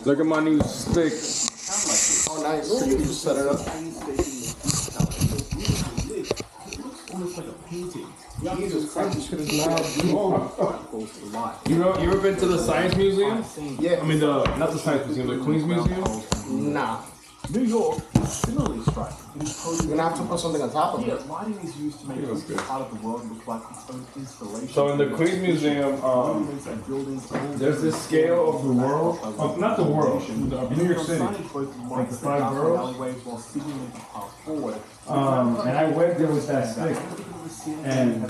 Look at my new stick. Oh, nice. So you just set it up. Jesus Christ, this shit is loud. You ever been to the Science Museum? Yeah. I mean, not the Science Museum, the Queens Museum? Nah. New York is similarly striking. You're gonna have to put something on top of it. Lighting is used to make each part of the world look like its own installation. So in the Queens Museum, there's this scale of the world, not the world, New York City, like the 5 boroughs. And I went there with that stick, and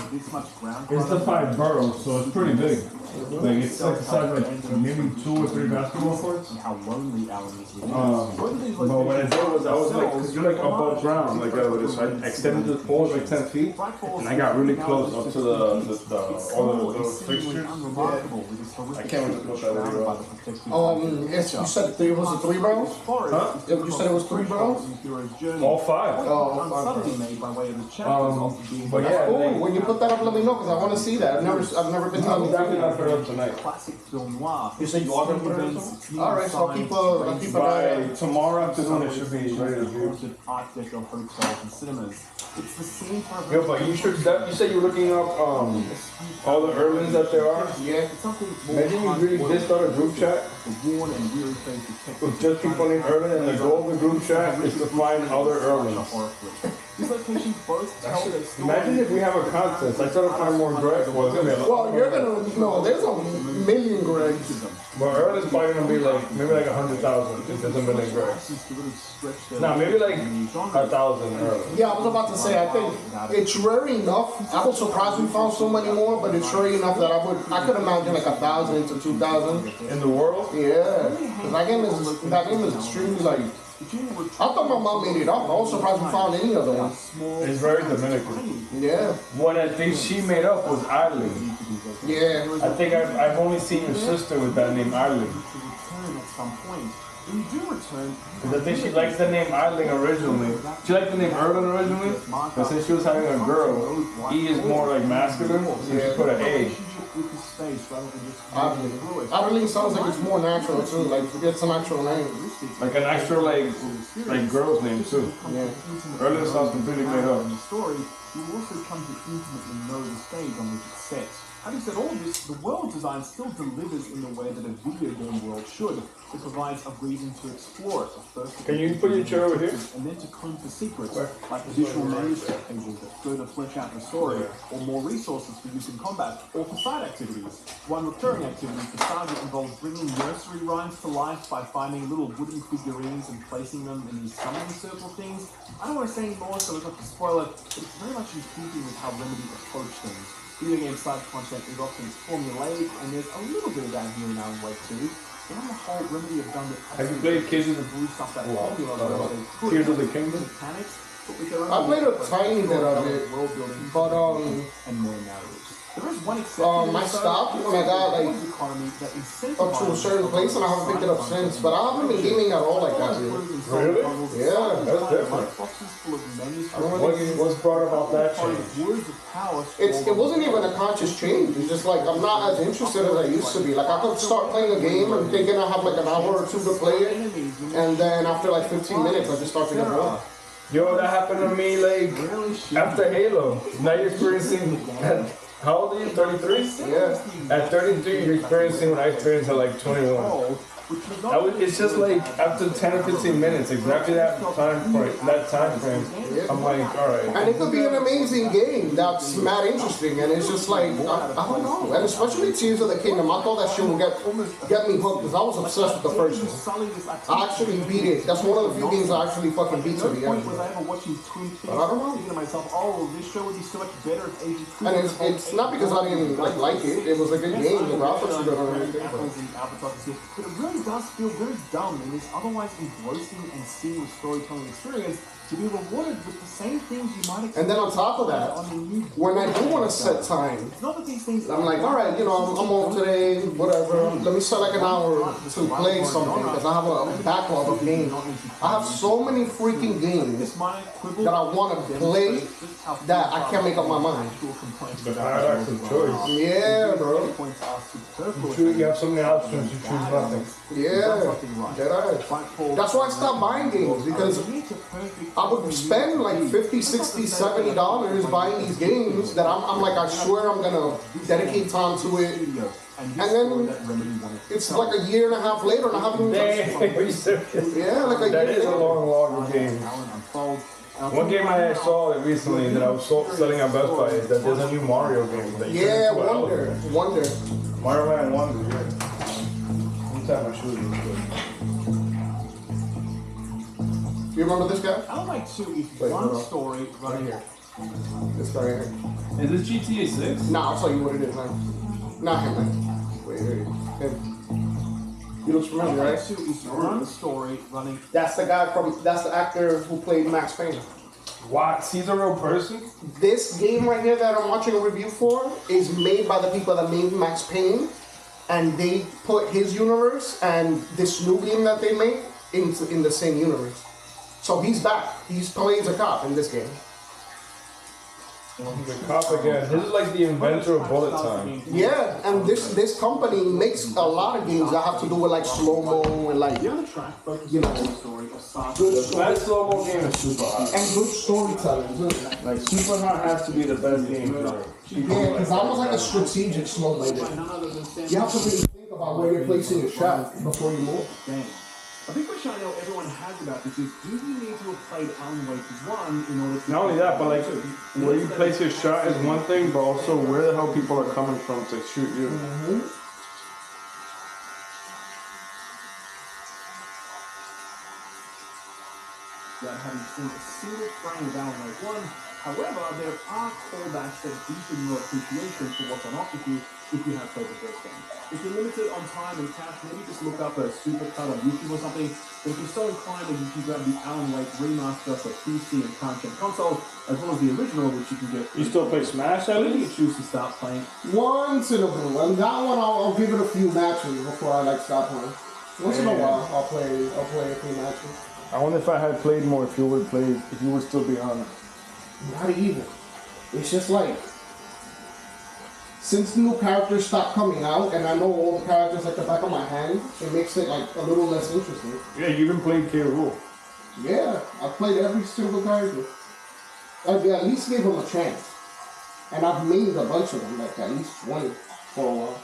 it's the 5 boroughs, so it's pretty big. Like it's like the size of like maybe 2 or 3 basketball courts. But what I did was I was like, cause you're like above ground, like so I extended the pole like 10 feet, and I got really close up to all the fixtures. I can't wait to put that video up. Yes, you said it was 3 boroughs? Huh? You said it was 3 boroughs? All 5. Oh, But yeah, cool. When you put that up, let me know because I want to see that. I've never been to I'm definitely not put it up tonight. You said you are going to put it up? All right, so I'll keep an eye By on it. tomorrow afternoon, it should be ready to view. Yo, but you should. You said you're looking up all the Erlyns that there are. Yeah. Imagine you really just start a group chat with just people named Erlyn, and the goal of the group chat is to find other Erlyns. Imagine if we have a contest. I try to find more Greg. Well, you're gonna there's a million Gregs. Well, Erlyn's probably gonna be like maybe like 100,000 if there's a million Greg. Nah, maybe like 1,000 Erlyn. Yeah, I was about to say. I think it's rare enough. I was surprised we found so many more, but it's rare enough that I could imagine like 1,000 to 2,000 in the world. Yeah, that game is extremely like. I thought my mom made it up. I was surprised we found any other one. It's very Dominican. Yeah. What I think she made up was Erlyn. Yeah. I think I've only seen your sister with that name Erlyn. Because I think she likes the name Erlyn originally. She liked the name Erlyn originally, but since she was having a girl, E is more like masculine, so she put an A. Erlyn sounds like it's more natural too. Like it's an actual name. Like an actual like girl's name too. Yeah. Erlyn sounds completely made up. You also come to intimately know the stage on which it's set. Having said all this, the world design still delivers in the way that a video game world should. It provides a reason to explore it. Can you put your chair over here? And then to comb for secrets, like visual manuscript pages that further flesh out the story, or more resources for use in combat, or for side activities. One recurring activity for Saga involves bringing nursery rhymes to life by finding little wooden figurines and placing them in these summoning circle things. I don't want to say any more so as not to spoil it, but it's very much in keeping with how Remedy approach things. Video game side content is often formulaic, and there's a little bit of that here in Alan Wake 2. But on the whole, Remedy have done it. Have you played Tears of the Kingdom? Mechanics, but with their own I played a tiny bit of it, world building, but and more narratives. There is one exception. I stopped when I got like up to a certain place, and I haven't picked it up since. But I haven't been gaming at all like that, dude. Really? Yeah, that's different. What's brought about that change? It wasn't even a conscious change. It's just like I'm not as interested as I used to be. Like I could start playing a game and thinking I have like an hour or 2 to play it, and then after like 15 minutes, I just start to get bored. Yo, that happened to me like after Halo. Now you're experiencing. How old are you? 33? Yeah. At 33, you're experiencing what I experienced at like 21. It's just like after 10 or 15 minutes, exactly that time frame. I'm like, all right. And it could be an amazing game that's mad interesting, and it's just like I don't know. And especially Tears of the Kingdom, I thought that shit would get me hooked because I was obsessed with the first one. I actually beat it. That's one of the few games I actually fucking beat to the end. But I don't know. And it's not because I didn't like it. It was a good game. The graphics were good and everything. But it really does feel very dumb in this otherwise engrossing and seamless storytelling experience to be rewarded with the same things you might expect. And then on top of that, when I do want to set time, I'm like, all right, you know, I'm off today, whatever. Let me set like an hour to play something because I have a backlog of games. I have so many freaking games that I want to play that I can't make up my mind. The paradox of choice. Yeah, bro. You have so many options, you choose nothing. Yeah, that's why I stopped buying games, because I would spend like $50, $60, $70 buying these games that I'm like, I swear I'm gonna dedicate time to it, and then it's like a year and a half later and I haven't even yeah, like a that year. is a long log of games. One game I saw recently that I was selling at Best Buy is that there's a new Mario game. That Yeah, Wonder. Mario Man Wonder, yeah. Anytime I shoot it, it's good. You remember this guy? Alan Wake 2 is one story right here. This guy right here. Is this GTA 6? Nah, I'll tell you what it is, man. Not him, man. Wait, him. He looks familiar, right? 2 is one story running. That's the guy that's the actor who played Max Payne. What? He's a real person? This game right here that I'm watching a review for is made by the people that made Max Payne, and they put his universe and this new game that they made in the same universe. So he's back. He plays a cop in this game. The cop again. This is like the inventor of bullet time. Yeah, and this company makes a lot of games that have to do with like slow-mo and like, you know, good The best slow-mo game is Super Hot. and good storytelling too. Like, Super Hot has to be the best game ever. Yeah, because that was like a strategic slow-mo game. You have to really think about where you're placing your shot before you move. A big question I know everyone has about this is, do you need to have played Alan Wake 1 in order to... Not only that, but like, where you place your shot is one thing, but also where the hell people are coming from to shoot you. Without having seen a single frame of Alan Wake 1, however, there are callbacks that deepen your appreciation for what's on offer you if you have played the first game. If you're limited on time and cash, maybe just look up a supercut on YouTube or something. But if you're so inclined, then you can grab the Alan Wake remaster for PC and current-gen consoles, as well as the original, which you can get. You still play Smash, When you Erlyn? choose to start playing. Once in a blue, and that one I'll give it a few matches before I like stop playing. Once in a while, I'll play a few matches. I wonder if I had played more, if you would still be on it. Not even. It's just like, since new characters stopped coming out, and I know all the characters like the back of my hand, it makes it like a little less interesting. Yeah, you even played K. Rool. Yeah, I've played every single character. I at least gave them a chance. And I've made a bunch of them, like at least 20 for a while.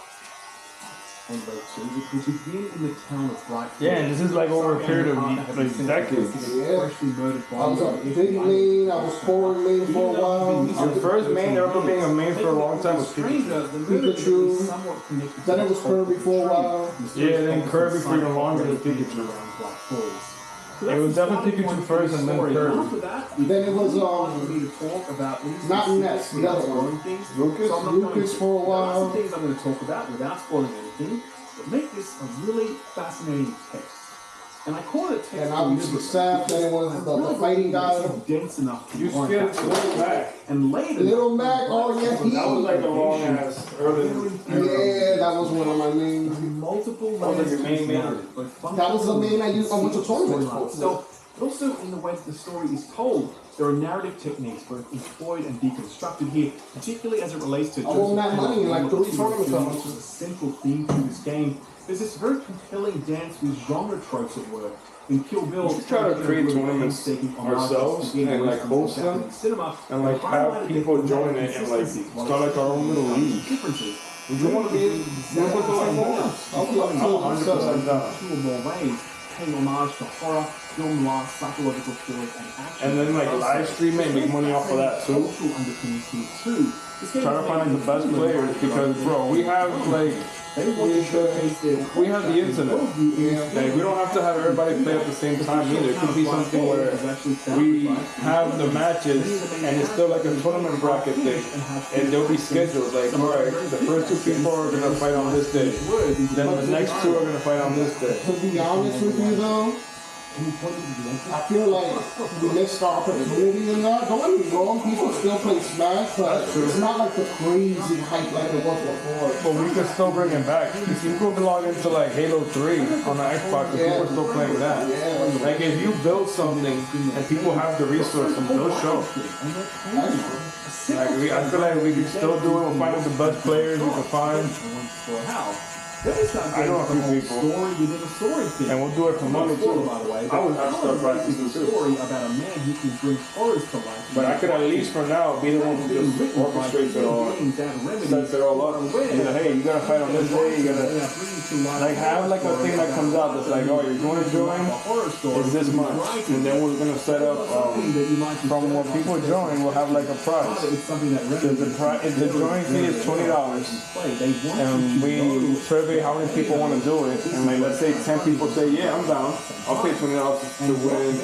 And Wake 2, which will begin in the town of Bright. Yeah, and this is like over a period of like decades. Yeah. Freshly murdered I was body. a big main, I was pouring main for a while. Your first main ever being a main for a long time was Pikachu. Pikachu. Then it was Kirby for a while. Yeah, then Kirby for even longer than Pikachu. It was definitely Pikachu first and then Kirby. Then it was not Ness, the other one. Lucas for a while. Some things I'm going to talk about without spoiling anything, but make this a really fascinating text. And I call it a text. And obviously Seth, then it was the fighting guy. Dense enough to You skipped Little Mac. and later. Little Mac, oh yeah, That was like a long ass early. yeah, that was one of my mains. Multiple That was like layers your main of man. narrative, both That was the main I went to tournaments for. So, but also in the way that the story is told, there are narrative techniques both employed and deconstructed here, particularly as it relates to. I won that money in like 3 tournaments I went Which to. is a central theme to this game. There's this very compelling dance with genre tropes at work. In Kill Bill, We should try to create tournaments ourselves and like host them and like have people join it and like start like our own little league. Would you want to be one with the like more? I'm 100% down. Two or more ways, paying homage to horror, film noir, psychological thrillers, and action. And then like live stream it and make money off of that too. Cultural underpinnings here too. Try to find like the best players because bro, we have like we have the internet. Like, we don't have to have everybody play at the same time either. It could be something where we have the matches and it's still like a tournament bracket thing. And they'll be scheduled like, alright, the first 2 people are gonna fight on this day. Then the next 2 are gonna fight on this day. To be honest with you though, I feel like we missed our opportunity in that. Don't get me wrong, people still play Smash, but it's not like the crazy hype like it was before. But we could still bring it back. If you go log into like Halo 3 on the Xbox, and people are still playing that. Yeah. Like if you build something and people have the resources, they'll show. Like I feel like we can still do it. We'll find the best players we can find. I know a few people. Story within a story thing. And we'll do it for money too. By the way, I would have stuff right is a story about a man who can bring horrors to life. But I could at least for now be the one who just orchestrates it all, sets it all up. You know, hey, you gotta fight on this day, you gotta like have like a thing that comes out that's like, oh, you're going to join, it's this much. And then we're gonna set up from when people join, we'll have like a prize. If the join fee is $20 and we survey how many people want to do it, and like let's say 10 people say, yeah, I'm down, I'll pay $20 to win.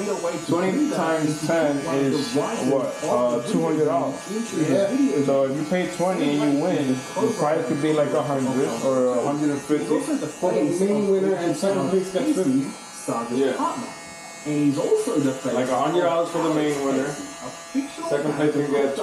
20 times 10 is what? $200. Yeah. So if you pay 20 and you win, the prize could be like 100 or 150. For the main winner and second place gets 50. Yeah. And he's also the face. Like $100 for the main winner. Second place you get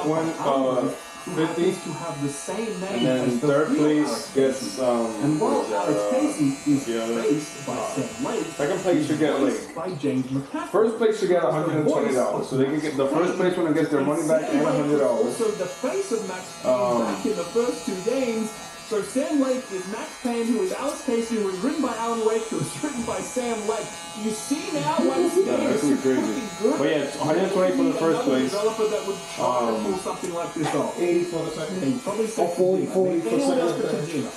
50, to have the same name and then as the third place gets and while Alex Casey is faced by Sam Lake, second place should get like by James McCaffrey. first place should get $120, so they can get the first place winner gets their money back and $100. Also, the face of Max Payne back in the first two games. So Sam Lake is Max Payne, who is Alex Casey, who is written by Alan Wake, who is written by Sam Lake. You see now once again, that's it's crazy. good. But yeah, it's 120 for the first place. Developer that would try to pull something like this off. 80 for the second. Probably 40 for second.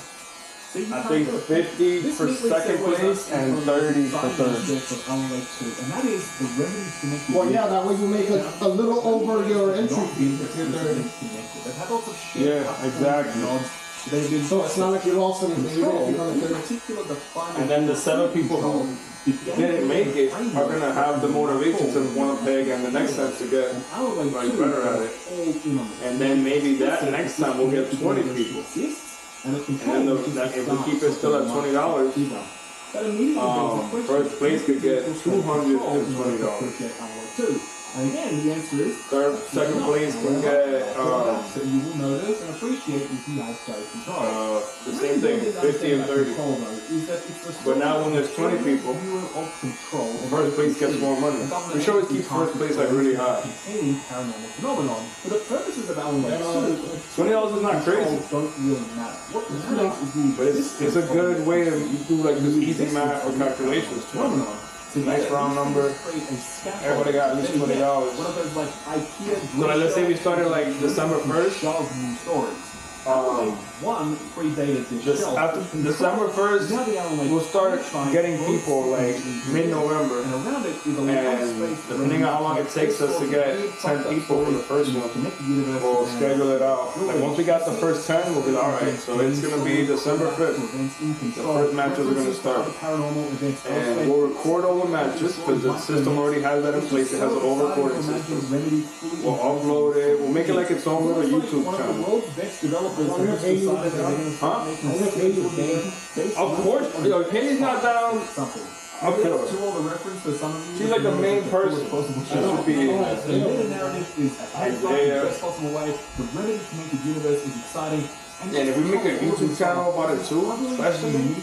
I think 50 for second place and 30 for third. And that is the remedy to make Well, yeah, that way you make a little over your entry fee if you're third. They've had lots of shit. Yeah, exactly. So it's not like you lost anything, even if you're on the third. And then the 7 people who didn't make it are gonna have the motivation to want to play again the next time to get like better at it. And then maybe that next time we'll get 20 people. And then if we keep it still at $20, first place could get $220. And again, the answer is Second place can get so you will notice and appreciate if you guys play control. the same thing, 50 and 30. But now when there's 20 people, first place gets more money. We should always keep first place like really high. Any paranormal phenomenon. For the purposes of Alan Wake 2, $20 is not crazy. don't really matter. What matters is the But it's a good way to do like this easy math or calculations. phenomenon. Nice round number. Everybody got at least $20. One of those like IKEA. So like, let's say we started like December 1st. New stories. One predated this Just shelf. after December 1st, we'll start getting people like mid-November. And around it is a And depending on how long it takes us to get 10 people for the first one, we'll schedule it out. Like once we got the first 10, we'll be like, alright, so it's going to be December 5th. The first matches are going to start. And we'll record all the matches because the system already has that in place. It has an all recording system. We'll upload it. We'll make it like its own little YouTube channel. Huh? Of course. Yo, if Kenny's not down, I'll kill her. She's like the main person. She should be in that. The meta-narrative is as the best possible way. The remedy to make the universe is exciting. And if we make a YouTube channel about it too, especially,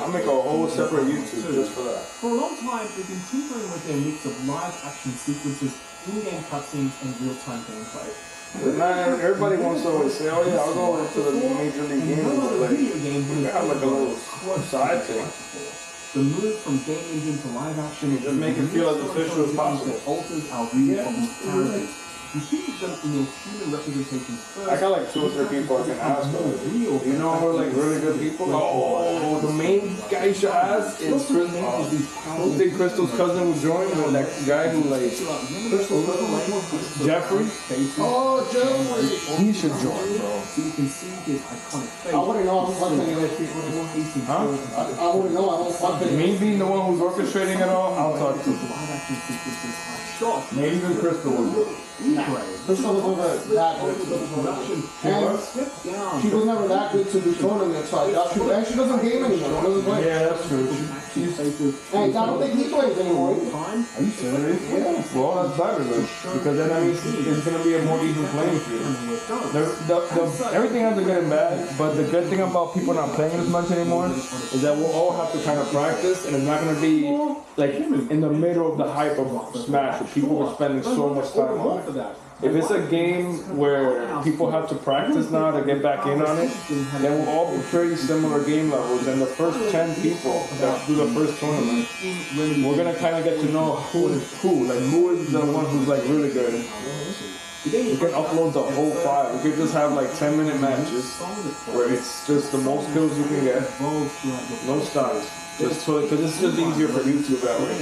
I'll make a whole separate YouTube just for that. For a long time, they've been tinkering with their mix of live action sequences, in-game cutscenes, and real-time gameplay. Man, everybody wants to always say, oh yeah, I'll go into the Major League game, but like, we have like a little side thing. The move from game engine to live action Just make it feel as official as possible. that alters our view of these characters. You should have done in your human representations first. I got like 2 or 3 people I can ask. You know who are like really good people? Oh, the main guy you should ask is who think Crystal's cousin would join? Or that guy who like Jeffrey? Oh, Jeffrey! He should join, bro. So you can see his iconic face. I wouldn't know. I don't fuck any of those people anymore. Huh? I wouldn't know. I don't fuck any. Me being the one who's orchestrating it all, I'll talk to you. Live action sequences are shot. Maybe even Crystal will do it. Crystal was never that good. And she was never that good to do tournaments, so I doubt she. And she doesn't game anymore. She doesn't play. Yeah, that's true. Hey, I don't think he plays anymore. Are you serious? Yeah. Well, that's better then. Because then that means it's going to be a more even playing field. Everything has a good and bad, but the good thing about people not playing as much anymore is that we'll all have to kind of practice, and it's not going to be like in the middle of the hype of Smash where people are spending so much time on it. If it's a game where people have to practice now to get back in on it, then we'll all be pretty similar game levels. And the first 10 people that do the first tournament, we're gonna kind of get to know who is who. Like who is the one who's like really good. We can upload the whole file. We could just have like 10-minute matches where it's just the most kills you can get, no styles. Just so, because it's just easier for YouTube that way.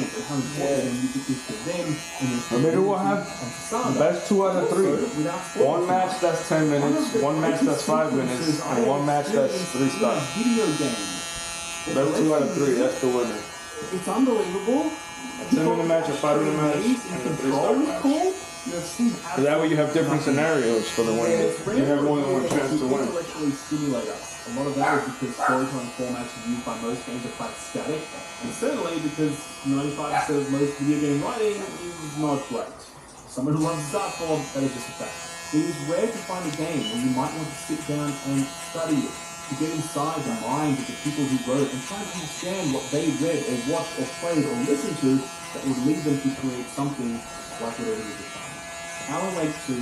Or maybe we'll have the best 2 out of 3. One match that's 10 minutes, one match that's 5 minutes, and one match that's 3 stars. Best 2 out of 3, that's the winner. It's unbelievable. A 10-minute match, a 5-minute match, and a 3-star match. So that way you have different scenarios for the winner. You have more than one chance to win. A lot of that is because storytelling formats are used by most games are quite static, and certainly because 95% of most video game writing is not great. Someone who loves this art form, that is just a fact. It is rare to find a game where you might want to sit down and study it, to get inside the minds of the people who wrote and try to understand what they read or watched or played or listened to that would lead them to create something like whatever it is at the time. Alan Wake 2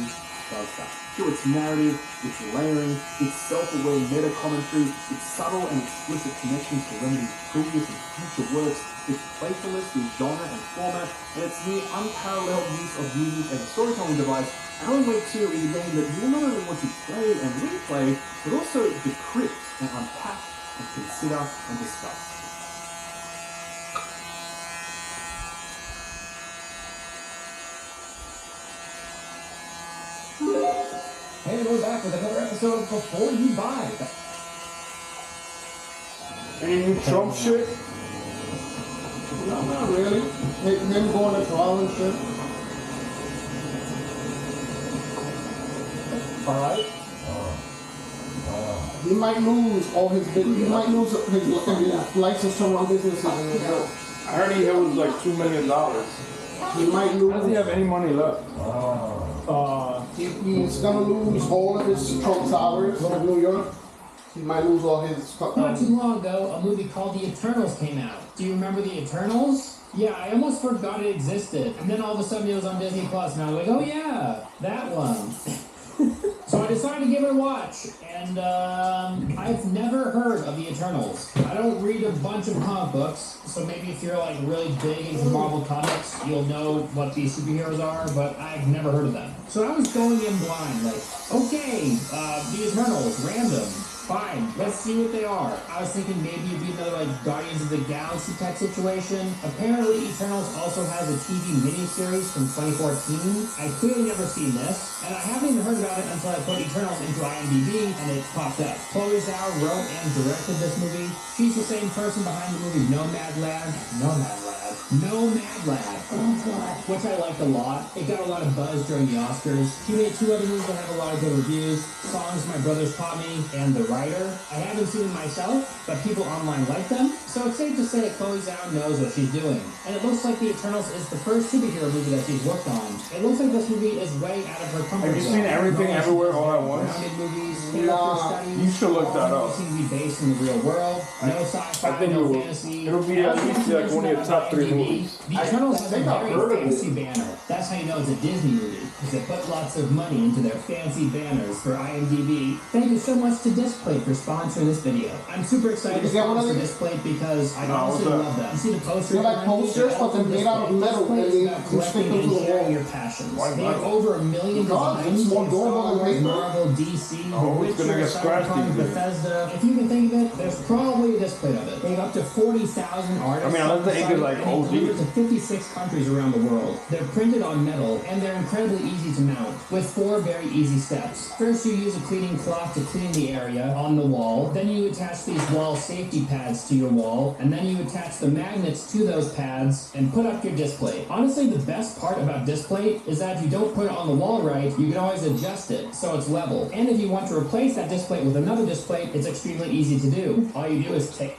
does that. Through its narrative, its layering, its self-aware meta-commentary, its subtle and explicit connections to Remedy's previous and future works, its playfulness with genre and format, and its near unparalleled use of music as a storytelling device, Alan Wake 2 is a game that you will not only want to play and replay, but also decrypt and unpack and consider and discuss. And we're back with another episode of Before You Buy. Any new Trump shit? No, not really. Him going to trial and shit. Alright. He might lose all his business. He might lose his license to run businesses in New York. I heard he owes like $2 million. He might lose. Does he have any money left? He's gonna lose all of his Trump Towers in New York. He might lose all his. Not too long ago, a movie called The Eternals came out. Do you remember The Eternals? Yeah, I almost forgot it existed. And then all of a sudden it was on Disney Plus, and I was like, oh yeah, that one. So I decided to give it a watch, and I've never heard of The Eternals. I don't read a bunch of comic books, so maybe if you're like really big into Marvel comics, you'll know what these superheroes are, but I've never heard of them. So I was going in blind, like, okay, The Eternals, random. Fine, let's see what they are. I was thinking maybe it'd be another like Guardians of the Galaxy type situation. Apparently Eternals also has a TV miniseries from 2014. I clearly never seen this, and I haven't even heard about it until I put Eternals into IMDb and it popped up. Chloe Zhao wrote and directed this movie. She's the same person behind the movie Nomadland, which I liked a lot. It got a lot of buzz during the Oscars. She made 2 other movies that have a lot of good reviews. Songs My Brothers Taught Me and The Writer. I haven't seen them myself, but people online like them. So it's safe to say that Chloe Zhao knows what she's doing. And it looks like The Eternals is the first superhero movie that she's worked on. It looks like this movie is way out of her comfort zone. Have you seen Everything Everywhere All at Once? Grounded movies, character studies. You should look that up. Seem to be based in the real world. No sci-fi, I think no fantasy. it'll be at least like one of your top 3 movies. The Eternals has a very fancy banner. That's how you know it's a Disney movie, because they put lots of money into their fancy banners for IMDb. Thank you so much to Displate for sponsoring this video. I'm super excited to sponsor Displate because I honestly love them. You see the posters? They're like posters, but they're made out of metal, and you stick them to the wall. Your passions. They have over 1 million designs. It's more durable than paper. Marvel, DC, it's gonna get scratched Cyberpunk, Bethesda. If you can think of it, there's probably a Displate of it. They have up to 40,000 artists. I mean, I think it's like OG. To 56 countries around the world. They're printed on metal, and they're incredibly easy to mount, with 4 very easy steps. First, you use a cleaning cloth to clean the area on the wall. Then you attach these wall safety pads to your wall, and then you attach the magnets to those pads and put up your display. Honestly, the best part about display is that if you don't put it on the wall right, you can always adjust it so it's level. And if you want to replace that display with another display, it's extremely easy to do. All you do is take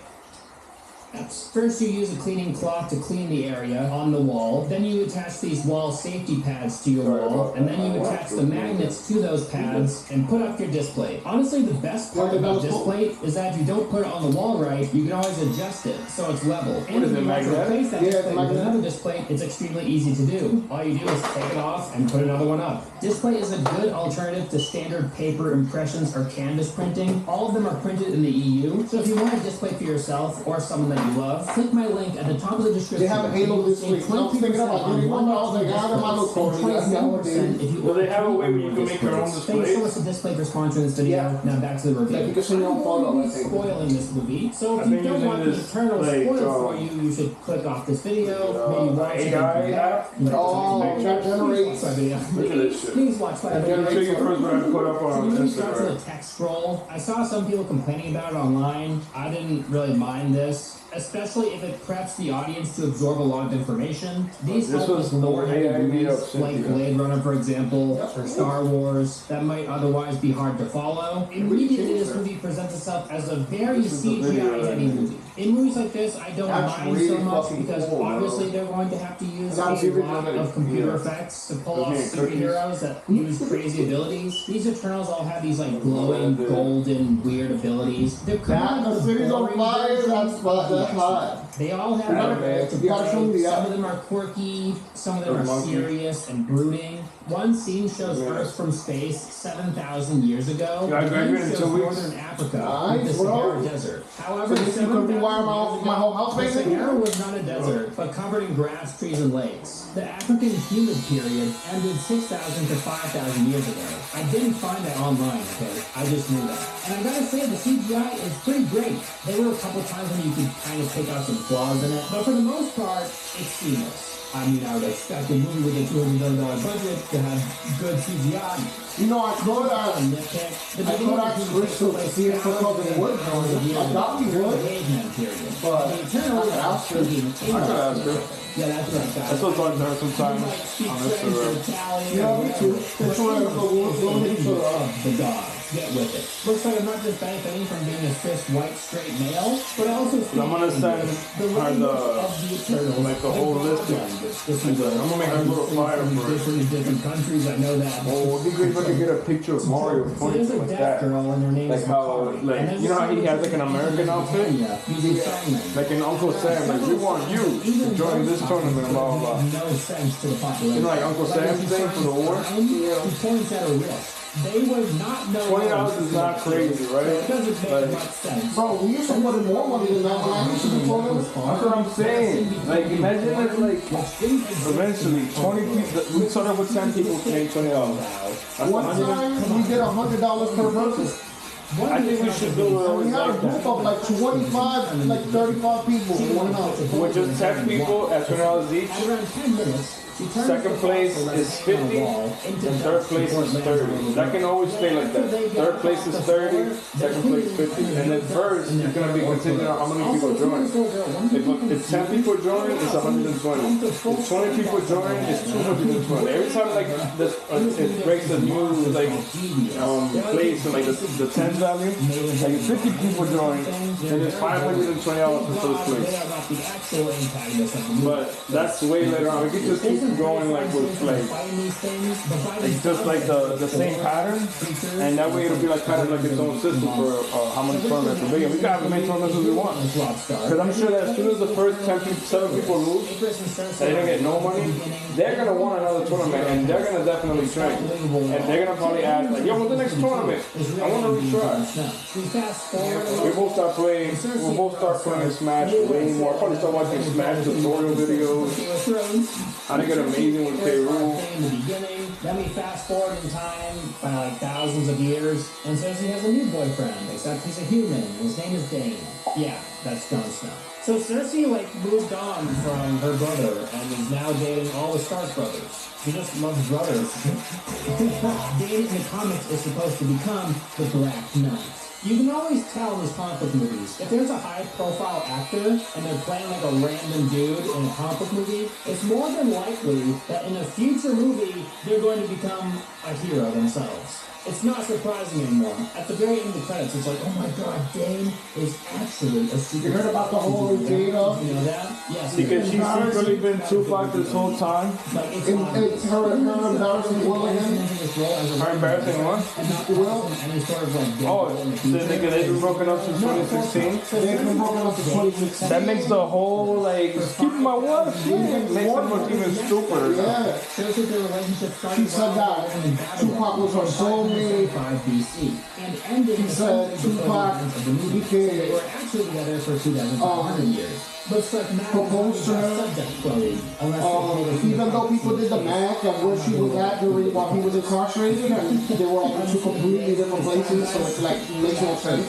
steps. First, you use a cleaning cloth to clean the area on the wall. Then you attach these wall safety pads to your wall, and then you attach the magnets to those pads and put up your disc plate. Honestly, the best part about disc plate is that if you don't put it on the wall right, you can always adjust it so it's level. And if you want to replace that disc plate with another disc plate, it's extremely easy to do. All you do is take it off and put another one up. Disc plate is a good alternative to standard paper impressions or canvas printing. All of them are printed in the EU, so if you want a disc plate for yourself or someone that you love, click my link at the top of the description. They have a Halo this week. I was thinking about getting one. I was like, I don't have no code. Well, they have a way where you can make your own Thanks so much displays. to Display for sponsoring this video. Now back to the review. Like you can see your own photo, I think. Spoiling this movie, so if I've you been don't using want the this, Eternals like, spoiled for you, you should click off this video. Maybe watch it. AI app. Oh, generate. Look at this shit. Please watch my I'm gonna show you first what I put up so on when you start to the Instagram. text scroll, I saw some people complaining about it online. I didn't really mind this, especially if it preps the audience to absorb a lot of information. These This help was with lore-heavy AI movies of like Cynthia. Blade Runner, for example, or Star Wars, that might otherwise be hard to follow. Immediately, this movie presents itself as a very CGI-heavy movie. In movies like this, I don't That's mind really so much fucking because cool, obviously they're going to have to use a That's lot even- of computer yeah. effects to pull off Yeah, cookies. superheroes that use crazy abilities. These Eternals all have these like glowing, golden, weird abilities. They're kind That, of the city's on boring fire, version that's of hot. They all have Yeah, their man. You gotta show me the some app. of them are quirky, some of them The are monkey. serious and brooding. One scene shows Yeah. Earth from space 7,000 years ago. Yeah, I The graduated scene in shows 2 weeks. northern Africa, Nice, with the bro. Sahara Desert. However, So you can 7,000 rewire my years whole ago, house, the basically? Sahara was not a desert, but covered in grass, trees, and lakes. The African humid period ended 6,000 to 5,000 years ago. I didn't find that online, okay? I just knew that. And I gotta say, the CGI is pretty great. There were a couple times when you could kind of pick out some flaws in it, but for the most part, it's seamless. I mean, I would expect a movie with a $200 million budget to have good CGI. You know, I could switch to see if it's all the wood. I got me wood. But the Eternals I could ask her. I could ask her. Yeah, that's what I got. I still talk to her sometimes You might speak on French or Instagram. Italian. Yeah, me too. That's why I go hit each other up. The gods. Get with it. Looks like I'm not just benefiting from being a cis white straight male, but also I'm gonna send her Eternals. like the whole listing. I'm gonna make her a little flyer for it. different countries. I know that. Oh, it'd be great if I could get a picture of Mario So pointing there's a like deaf that. girl and her name Like is how, Makari. like, And there's you know how a he has like an American outfit? Using songmen. Like in Uncle Sam, like we want you to join this tournament, blah blah blah. No sense to the population. You know, like Uncle Sam's thing for the war? He points at a wrist. They would not know. $20 is not crazy, right? It doesn't make Like, much sense. Bro, we used to put in more money than that when I used to be told That's what I'm saying. Like imagine if like eventually 20 people, we started with 10 people paying $20. That's one time we did $100 per person. I think we should do it We had a like group that. of like 25, like 35 people. Why not? With just 10 people at $20 each. At around 10 minutes, she turns Second place is 50, and third place is 30. That can always stay like that. Third place is 30, second place 50, and then first is gonna be contingent on how many people join. If 10 people join, it's 120. If 20 people join, it's 220. Every time like this, it breaks a new like place, so like the 10 value. Like if 50 people join, then it's $520 for first place. But that's way later on. We can just keep going like with like just like the same pattern, and that way it'll be like kind of like its own system for how many tournaments will be. And we can have as many tournaments as we want. Because I'm sure that as soon as the first 7 people lose, they don't get no money, they're gonna want another tournament, and they're gonna definitely train, and they're gonna probably ask like, yo, what's the next tournament? I want to retry. We both start playing. We'll both start playing Smash way more. I'll probably start watching Smash tutorial videos. I think it's amazing with K. Rool. In the beginning, then we fast forward in time by like thousands of years, and Cersei has a new boyfriend, except he's a human, and his name is Dane. Yeah, that's Jon Snow. So Cersei like moved on from her brother and is now dating all the Stark brothers. She just loves brothers. Dane in the comics is supposed to become the Black Knight. You can always tell in these comic book movies, if there's a high-profile actor and they're playing like a random dude in a comic book movie, it's more than likely that in a future movie, they're going to become a hero themselves. It's not surprising anymore. At the very end of the credits, it's like, oh my god, Dane is actually a super. You heard about the whole Jada? You know that? Yes. Because she's secretly been Tupac this whole time. Like, it's her embarrassing will again. Her embarrassing what? And not causing any sort of like. Oh, the nigga, they've been broken up since 2016. They've been broken up since 2016. That makes the whole, like, keep my wife. Makes it look even stupider. Yeah. Shows that their relationship started She said that Tupac was her soulmate. BC and ended He said Tupac became they were actually together for 2,500 years. Looks like proposed to her. Even though people did the math of where she was at during while he was incarcerated, and they were like in two completely different places, so it's like makes no sense.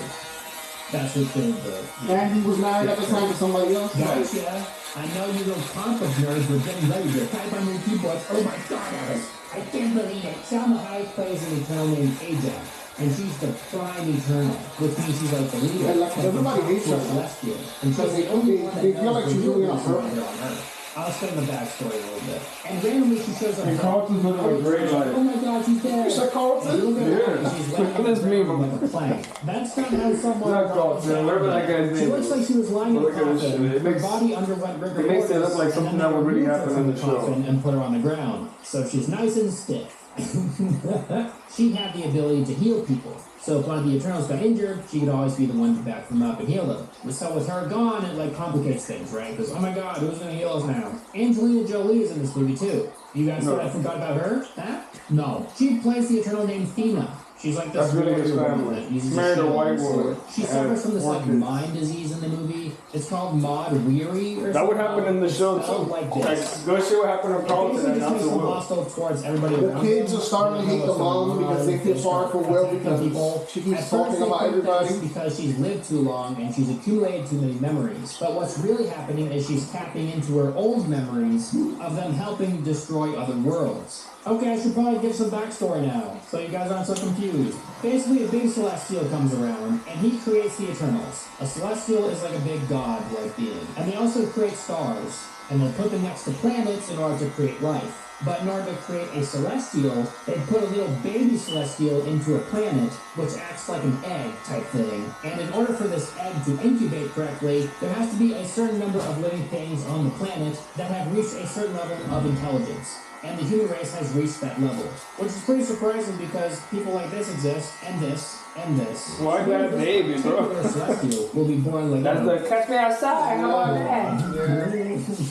That's what the And he was married at the time to somebody else. Gotcha. I know you little comic book nerds were getting ready to type on your keyboards. Oh my god, Alice! I can't believe it. Salma Hayek plays an Eternal named Ajax, and she's the prime Eternal, which means she's like the leader. And like everybody hates her. Celestial. And she's Because the only one that they feel knows like the she's real really on reason why her. they're on Earth. I'll explain the backstory a little bit. And randomly she shows up. And Carlton's living a great life. Oh my god, she's dead. You said Carlton? Yeah. She's Look at this meme. like a plank. That's not how someone. Not Carlton, whatever that guy's name She looks is. like she was lying in a Look at this shit. coffin. It Her makes- body underwent rigor it makes it look like mortis, something and that then would really removed her happen from in the show. coffin and put her on the ground. So she's nice and stiff. She had the ability to heal people. So if one of the Eternals got injured, she could always be the one to back them up and heal them. So with her gone, it like complicates things, right? Because, oh my god, who's gonna heal us now? Angelina Jolie is in this movie too. You guys thought I forgot about her? That? No. She plays the Eternal named Thena. She's like this That's really his warrior woman family. that uses Married a shield white and sword. woman. She And suffers from this four like kids. mind disease in the movie. It's called Maud Weary or That would something. happen in the show It's spelled too. like Like, this. go see what happened to It Carlton basically and just not makes to them Will. hostile towards everybody The around kids them. are starting to hate the mom because they feel sorry for Will because she keeps talking about everybody. Because she's lived too long and she's accumulated too many memories. But what's really happening is she's tapping into her old memories of them helping destroy other worlds. Okay, I should probably give some backstory now, so you guys aren't so confused. Basically, a big Celestial comes around, and he creates the Eternals. A Celestial is like a big god-like being. And they also create stars, and they put them next to planets in order to create life. But in order to create a Celestial, they put a little baby Celestial into a planet, which acts like an egg type thing. And in order for this egg to incubate correctly, there has to be a certain number of living things on the planet that have reached a certain level of intelligence. And the human race has reached that level. Which is pretty surprising because people like this exist, and this, and this. Why that baby, bro? Typical Celestial will be born like That's the catch me outside. How about that?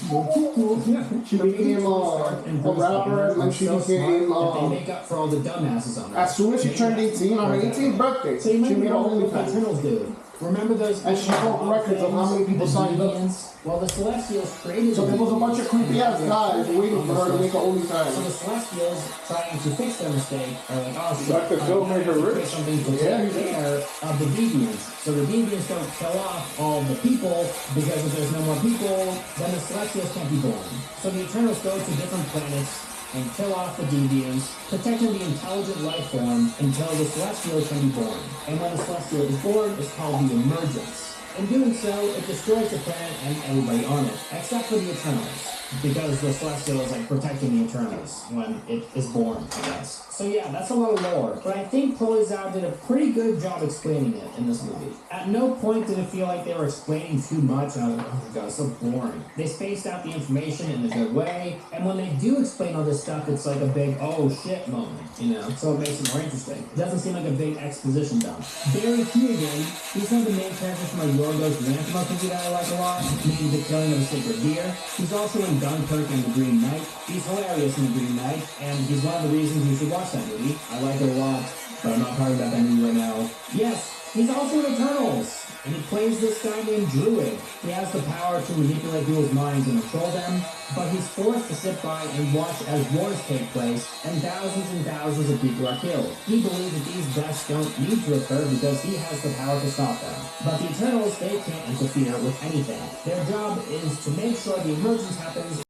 She became a rapper and then she became they make up for all the dumbasses on her. as soon as she turned 18 on her 18th birthday, So you might she be made a wondering what the OnlyFans. Eternals do. Remember those? And she broke records of how many people the signed up. deviants? Well, the Celestials created. So there was a bunch of creepy ass guys waiting for her to make a So OnlyFans. the Celestials, trying to fix their mistake, are like, oh shit, Like the filmmaker create Rich. something to take care of the deviants. So the deviants don't kill off all the people, because if there's no more people, then the Celestials can't be born. So the Eternals go to different planets and kill off the deviants, protecting the intelligent life form until the Celestial can be born. And when the Celestial is born, it's called the emergence. In doing so, it destroys the planet and everybody on it, except for the Eternals, because the Celestial is like protecting the Eternals when it is born, I guess. So yeah, that's a lot of lore, but I think Chloe Zhao did a pretty good job explaining it in this movie. At no point did it feel like they were explaining too much, and I was like, oh my god, it's so boring. They spaced out the information in a good way, and when they do explain all this stuff, it's like a big oh shit moment, you know? So it makes it more interesting. It doesn't seem like a big exposition dump. Barry Keoghan, he's one of the main characters from my Yorgos Lanthimos movie that I like a lot, meaning The Killing of a Sacred Deer. He's also in Dunkirk and The Green Knight. He's hilarious in The Green Knight, and he's one of the reasons you should watch that movie. I like it a lot, but I'm not talking about that movie right now. Yes, he's also in Eternals, and he plays this guy named Druid. He has the power to manipulate people's minds and control them, but he's forced to sit by and watch as wars take place, and thousands of people are killed. He believes that these deaths don't need to occur because he has the power to stop them. But the Eternals, they can't interfere with anything. Their job is to make sure the emergence happens